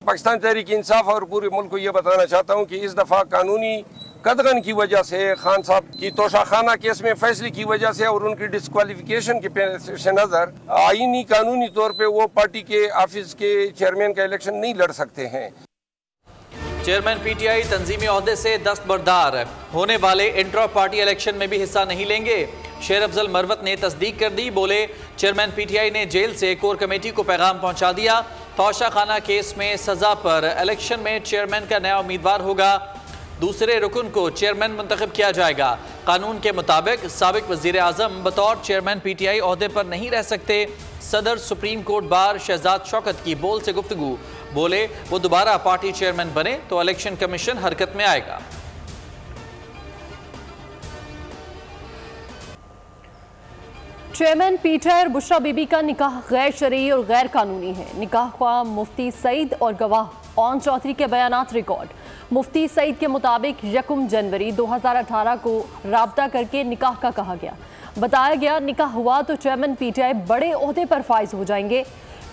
पाकिस्तान तहरीक इंसाफ और पूरे मुल्क को ये बताना चाहता हूँ कि इस दफ़ा कानूनी कदगन की वजह से खान साहब की तोशाखाना केस में फैसले की वजह से और उनकी डिस्क्वालिफिकेशन के पेश नज़र आईनी कानूनी तौर पे वो पार्टी के ऑफिस के चेयरमैन का इलेक्शन नहीं लड़ सकते हैं। चेयरमैन पीटीआई तंजीमी ओहदे से दस्तबरदार, होने वाले इंट्रा पार्टी इलेक्शन में भी हिस्सा नहीं लेंगे। शेर अफजल मरवत ने तस्दीक कर दी, बोले चेयरमैन पीटीआई ने जेल से कोर कमेटी को पैगाम पहुंचा दिया। तोशाखाना केस में सजा पर इलेक्शन में चेयरमैन का नया उम्मीदवार होगा। दूसरे रुकन को चेयरमैन मुंतखब किया जाएगा। कानून के मुताबिक साबिक वजीर आजम बतौर चेयरमैन पीटीआई ओहदे पर नहीं रह सकते। सदर supreme court bar Shahzad Shaukat की बोल से गुफ्तगू, बोले वो दोबारा पार्टी चेयरमैन बने तो इलेक्शन कमीशन हरकत में आएगा। चेयरमैन पीटीआई और बुशरा बीबी का निकाह गैर शरई और गैर कानूनी है। निकाह ख्वाह मुफ्ती सईद और गवाह ओन चौधरी के बयानात रिकॉर्ड। मुफ्ती सईद के मुताबिक 1 जनवरी 2018 को राब्ता करके निकाह का कहा गया। बताया गया निकाह हुआ तो चेयरमैन पीटीआई बड़े ओहदे पर फाइज हो जाएंगे।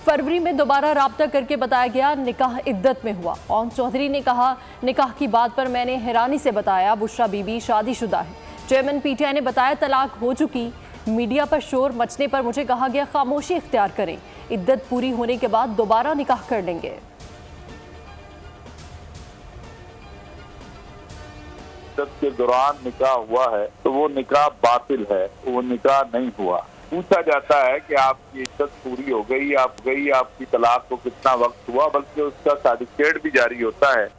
फरवरी में दोबारा राब्ता करके बताया गया निकाह इद्दत में हुआ। ओन चौधरी ने कहा निकाह की बात पर मैंने हैरानी से बताया बुशरा बीबी शादीशुदा है। चेयरमैन पीटीआई ने बताया तलाक हो चुकी। मीडिया पर शोर मचने पर मुझे कहा गया खामोशी इख्तियार करें, इद्दत पूरी होने के बाद दोबारा निकाह कर लेंगे। के दौरान निकाह हुआ है तो वो निकाह बातिल है, वो निकाह नहीं हुआ। पूछा जाता है कि आपकी इद्दत पूरी हो गई, आपकी तलाक को कितना वक्त हुआ, बल्कि उसका सर्टिफिकेट भी जारी होता है।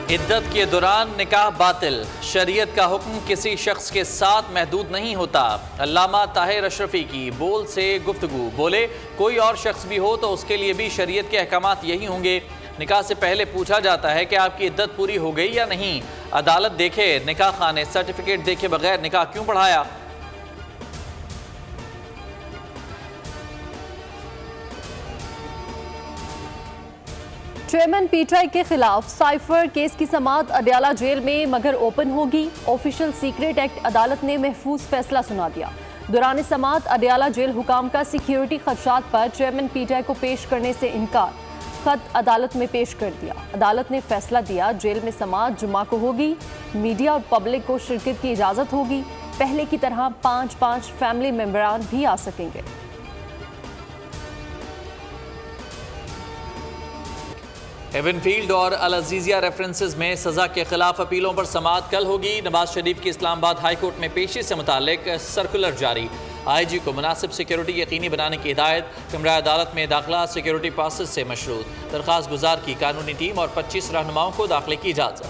इद्दत के दौरान निकाह बातिल, शरीयत का हुक्म किसी शख्स के साथ महदूद नहीं होता। अल्लामा ताहिर अशरफी की बोल से गुफ्तगू, बोले कोई और शख्स भी हो तो उसके लिए भी शरीयत के अहकामात यही होंगे। निकाह से पहले पूछा जाता है कि आपकी इद्दत पूरी हो गई या नहीं। अदालत देखे निकाह खां ने सर्टिफिकेट देखे बगैर निकाह क्यों बढ़ाया। चेयरमैन पीटीआई के खिलाफ साइफर केस की समाअत अडयाला जेल में मगर ओपन होगी। ऑफिशियल सीक्रेट एक्ट अदालत ने महफूज फैसला सुना दिया। दौरान समाअत अडयाला जेल हुकाम का सिक्योरिटी खदशात पर चेयरमैन पीटीआई को पेश करने से इनकार, खत अदालत में पेश कर दिया। अदालत ने फैसला दिया जेल में समाअत जुमा को होगी। मीडिया और पब्लिक को शिरकत की इजाज़त होगी। पहले की तरह 5-5 फैमिली मेंबरान भी आ सकेंगे। हेवनफील्ड और अल अजीजिया रेफरेंसेस में सज़ा के खिलाफ अपीलों पर समाअत कल होगी। नवाज शरीफ की इस्लामाबाद हाई कोर्ट में पेशी से मुताल्लिक सर्कुलर जारी। आईजी को मुनासिब सिक्योरिटी यकीनी बनाने की हिदायत। कमरा अदालत में दाखिला सिक्योरिटी पासेस से मशरूत। दरख्वास्त गुजार की कानूनी टीम और 25 रहनुमाओं को दाखिले की इजाज़त।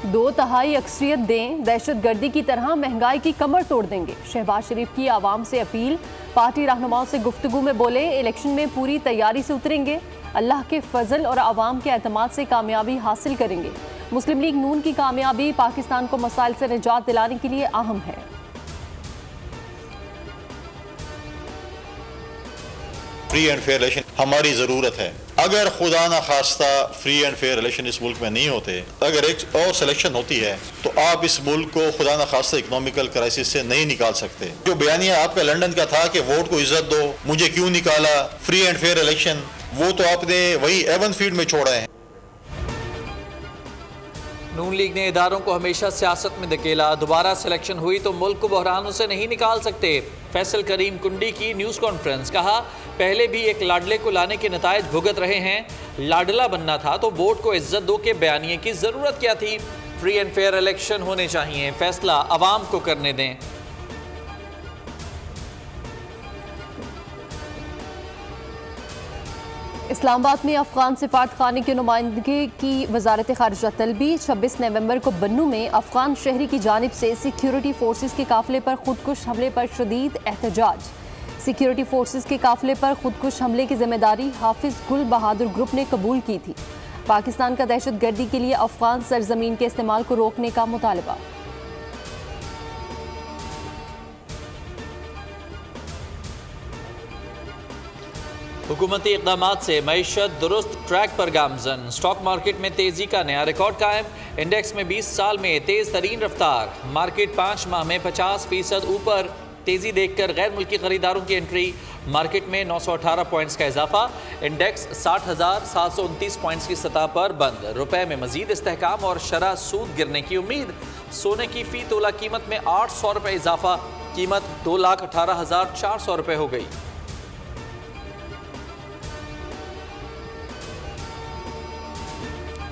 2/3 अक्सरियत दें, दहशत गर्दी की तरह महंगाई की कमर तोड़ देंगे। शहबाज शरीफ की आवाम से अपील। पार्टी रहनुमाओं से गुफ्तगू में बोले इलेक्शन में पूरी तैयारी से उतरेंगे। अल्लाह के फजल और आवाम के एतमाद से कामयाबी हासिल करेंगे। मुस्लिम लीग नून की कामयाबी पाकिस्तान को मसाइल से निजात दिलाने के लिए अहम है। फ्री एंड फेयर इलेक्शन हमारी ज़रूरत है। अगर खुदा न खास्ता फ्री एंड फेयर इलेक्शन इस मुल्क में नहीं होते, अगर एक और सिलेक्शन होती है तो आप इस मुल्क को खुदा न खास्ता इकोनॉमिकल क्राइसिस से नहीं निकाल सकते। जो बयानिया आपका लंदन का था कि वोट को इज्जत दो, मुझे क्यों निकाला, फ्री एंड फेयर इलेक्शन, वो तो आपने वही एवनफील्ड में छोड़ा है। नून लीग ने इदारों को हमेशा सियासत में धकेला। दोबारा सिलेक्शन हुई तो मुल्क को बहरानों से नहीं निकाल सकते। फैसल करीम कुंडी की न्यूज़ कॉन्फ्रेंस, कहा पहले भी एक लाडले को लाने के नतायज भुगत रहे हैं। लाडला बनना था तो वोट को इज्जत दो के बयानिए की ज़रूरत क्या थी। फ्री एंड फेयर इलेक्शन होने चाहिए, फैसला अवाम को करने दें। इस्लामाबाद में अफगान सिफारतखाने की नुमाइंदगी की वजारत खारिजा तलबी। 26 नवंबर को बन्नू में अफगान शहरी की जानिब से सिक्योरिटी फोर्सेस के काफिले पर खुदकुश हमले पर शदीद एहतजाज। सिक्योरिटी फोर्सेस के काफिले पर खुदकुश हमले की जिम्मेदारी हाफिज गुल बहादुर ग्रुप ने कबूल की थी। पाकिस्तान का दहशत गर्दी के लिए अफगान सरजमीन के इस्तेमाल को रोकने का मुतालबा। हुकूमती इक़दामात से मईशत दुरुस्त ट्रैक पर गामजन। स्टॉक मार्केट में तेज़ी का नया रिकॉर्ड कायम। इंडेक्स में 20 साल में तेज़ तरीन रफ्तार। मार्केट 5 माह में 50% ऊपर। तेजी देखकर गैर मुल्की खरीदारों की एंट्री, मार्केट में 918 पॉइंट्स का इजाफा, इंडेक्स 60,729 पॉइंट्स की सतह पर बंद। रुपए में मजीद इस्तेहकाम और शरह सूद गिरने की उम्मीद। सोने की फी तोला कीमत में 800 रुपये इजाफा, कीमत 2,18,400 रुपये हो गई।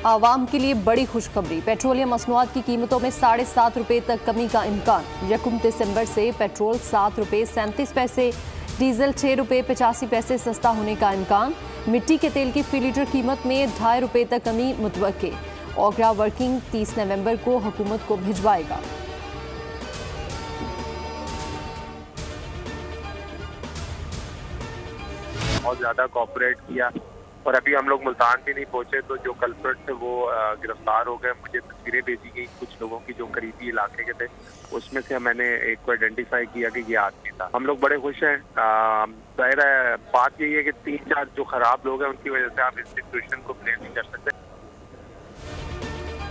आवाम के लिए बड़ी खुशखबरी, पेट्रोलियम मसनूआत की कीमतों में 7.5 रुपये तक कमी का इम्कान। 1 दिसंबर से पेट्रोल 7 रुपये 37 पैसे, डीजल 6 रुपये 85 पैसे सस्ता होने का इम्कान। मिट्टी के तेल की फी लीटर कीमत में 2.5 रुपये तक कमी मुतवक्के। ओगरा वर्किंग 30 नवंबर को हुकूमत को भिजवाएगा। बहुत ज्यादा कॉपरेट किया और अभी हम लोग मुल्तान भी नहीं पहुंचे तो जो कल्प्रिट थे वो गिरफ्तार हो गए। मुझे तस्वीरें भेजी गई कुछ लोगों की जो करीबी इलाके के थे, उसमें से मैंने एक को आइडेंटिफाई किया कि ये आदमी था। हम लोग बड़े खुश हैं। जाहिर है बात यही है कि 3-4 जो खराब लोग हैं उनकी वजह से आप इस सिचुएशन को ब्लेम नहीं कर सकते।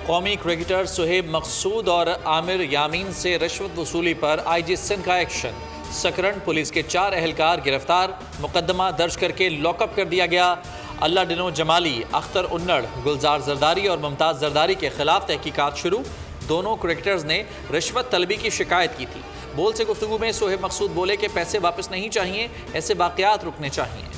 कौमी क्रिकेटर सुहेब मकसूद और आमिर यामीन से रिश्वत वसूली पर IG सिंध का एक्शन। सकरन पुलिस के 4 अहलकार गिरफ्तार, मुकदमा दर्ज करके लॉकअप कर दिया गया। अल्लाह डिनो जमाली, अख्तर उन्नड़, गुलजार जरदारी और मुमताज़ जरदारी के खिलाफ तहकीकात शुरू। दोनों क्रिकेटर्स ने रिश्वत तलबी की शिकायत की थी। बोल से गुफ्तगू में सुहेब मकसूद बोले कि पैसे वापस नहीं चाहिए, ऐसे वाक़यात रुकने चाहिए।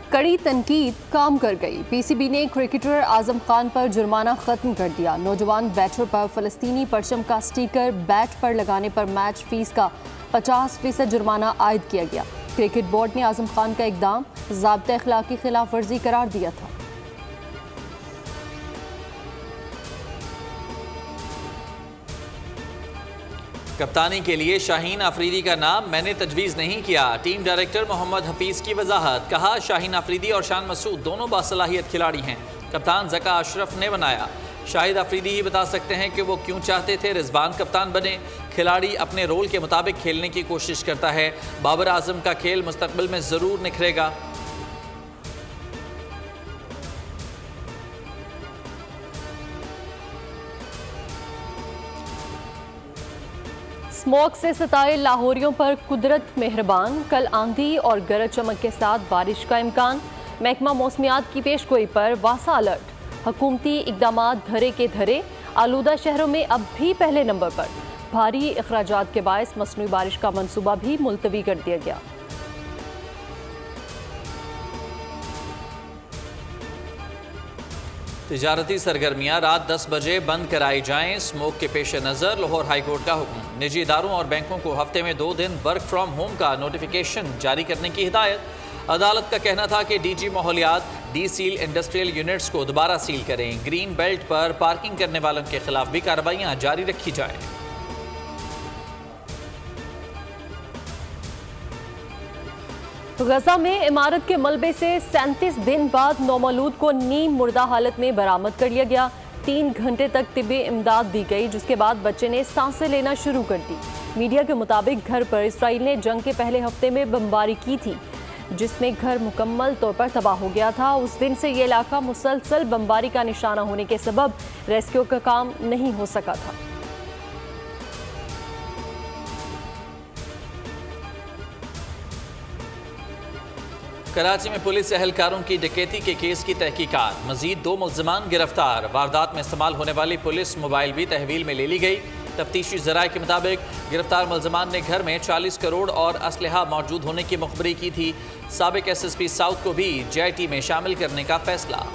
कड़ी तनकीद काम कर गई। PCB ने क्रिकेटर आजम खान पर जुर्माना खत्म कर दिया। नौजवान बैटर पर फलस्तीनी परचम का स्टिकर बैट पर लगाने पर मैच फीस का 50% जुर्माना आयद किया गया। क्रिकेट बोर्ड ने आजम खान का इकदाम ज़ाब्ता अखलाक की खिलाफ वर्जी करार दिया था। कप्तानी के लिए शाहीन आफरीदी का नाम मैंने तजवीज़ नहीं किया। टीम डायरेक्टर मोहम्मद हफीज़ की वजाहत, कहा शाहीन आफरीदी और शान मसूद दोनों बासलाहियत खिलाड़ी हैं। कप्तान ज़का अशरफ ने बनाया। शाहिद आफरीदी ही बता सकते हैं कि वो क्यों चाहते थे रिजवान कप्तान बने। खिलाड़ी अपने रोल के मुताबिक खेलने की कोशिश करता है। बाबर आजम का खेल मुस्तकबिल में ज़रूर निखरेगा। स्मोक से सताए लाहौरियों पर कुदरत मेहरबान, कल आंधी और गरज चमक के साथ बारिश का इम्कान। महकमा मौसमियात की पेशगोई पर वासा अलर्ट। हुकूमती इकदामात धरे के धरे, आलूदा शहरों में अब भी पहले नंबर पर। भारी अखराजात के बायस मसनूई बारिश का मंसूबा भी मुलतवी कर दिया गया। तिजारती सरगर्मियां रात 10 बजे बंद कराई जाएं। स्मोक के पेश नज़र लाहौर हाईकोर्ट का हुक्म। निजी इदारों और बैंकों को हफ्ते में 2 दिन वर्क फ्रॉम होम का नोटिफिकेशन जारी करने की हिदायत। अदालत का कहना था कि DG माहौलियात डी सील इंडस्ट्रियल यूनिट्स को दोबारा सील करें। ग्रीन बेल्ट पर पार्किंग करने वालों के खिलाफ भी कार्रवाइयां जारी रखी जाएं। गजा में इमारत के मलबे से 37 दिन बाद नौमौलूद को नीम मुर्दा हालत में बरामद कर लिया गया। 3 घंटे तक तिब्बी इमदाद दी गई, जिसके बाद बच्चे ने सांसें लेना शुरू कर दी। मीडिया के मुताबिक घर पर इसराइल ने जंग के पहले हफ्ते में बमबारी की थी, जिसमें घर मुकम्मल तौर पर तबाह हो गया था। उस दिन से ये इलाका मुसलसल बमबारी का निशाना होने के सबब रेस्क्यू का काम नहीं हो सका था। कराची में पुलिस एहलकारों की डकैती के केस की तहकीकात। मजीद 2 मुल्ज़िमान गिरफ्तार। वारदात में इस्तेमाल होने वाली पुलिस मोबाइल भी तहवील में ले ली गई। तफ्तीशी ज़राए के मुताबिक गिरफ्तार मुल्ज़िमान ने घर में 40 करोड़ और असलहा मौजूद होने की मुखबरी की थी। साबिक SSP साउथ को भी JIT में शामिल करने का फैसला।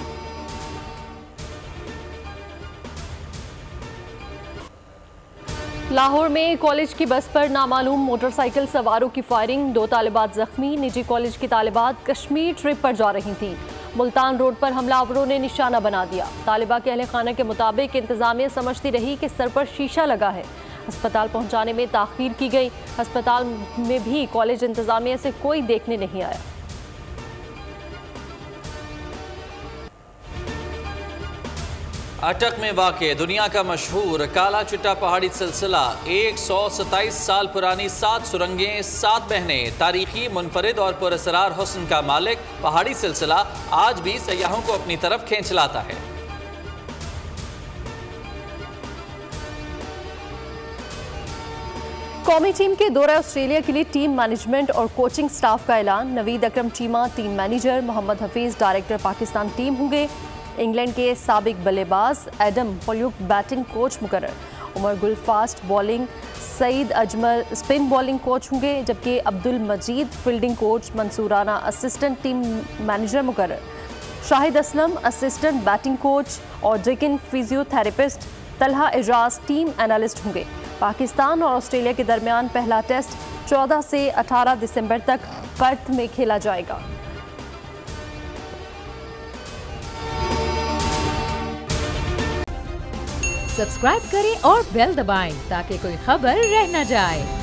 लाहौर में कॉलेज की बस पर नामालूम मोटरसाइकिल सवारों की फायरिंग, 2 तालिबात जख्मी। निजी कॉलेज की तालिबात कश्मीर ट्रिप पर जा रही थीं। मुल्तान रोड पर हमलावरों ने निशाना बना दिया। तालिबा के अहले खाना के मुताबिक इंतजामिया समझती रही कि सर पर शीशा लगा है। अस्पताल पहुंचाने में ताखीर की गई। अस्पताल में भी कॉलेज इंतजामिया से कोई देखने नहीं आया। अटक में वाक़े दुनिया का मशहूर काला चिट्टा पहाड़ी सिलसिला। 127 साल पुरानी 7 सुरंगें, 7 बहनें, तारीखी, मुनफरिद और पुरअसरार हुस्न का मालिक पहाड़ी सिलसिला आज भी सयाहों को अपनी तरफ खींच लाता है। कौमी टीम के दौरे ऑस्ट्रेलिया के लिए टीम मैनेजमेंट और कोचिंग स्टाफ का ऐलान। Naveed Akram Cheema team manager, Mohammad Hafeez director Pakistan team होंगे। इंग्लैंड के साबिक बल्लेबाज एडम पल्यूक बैटिंग कोच मुकर्रर। Umar Gul fast bowling, Saeed Ajmal spin bowling coach होंगे, जबकि अब्दुल मजीद fielding coach, मंसूराना assistant team manager मुकर्रर। Shahid Aslam assistant batting coach और Deccan physiotherapist Talha Ejaz team analyst होंगे। पाकिस्तान और ऑस्ट्रेलिया के दरमियान पहला टेस्ट 14 से 18 दिसंबर तक पर्थ में खेला जाएगा। सब्सक्राइब करें और बेल दबाएं ताकि कोई खबर रह न जाए।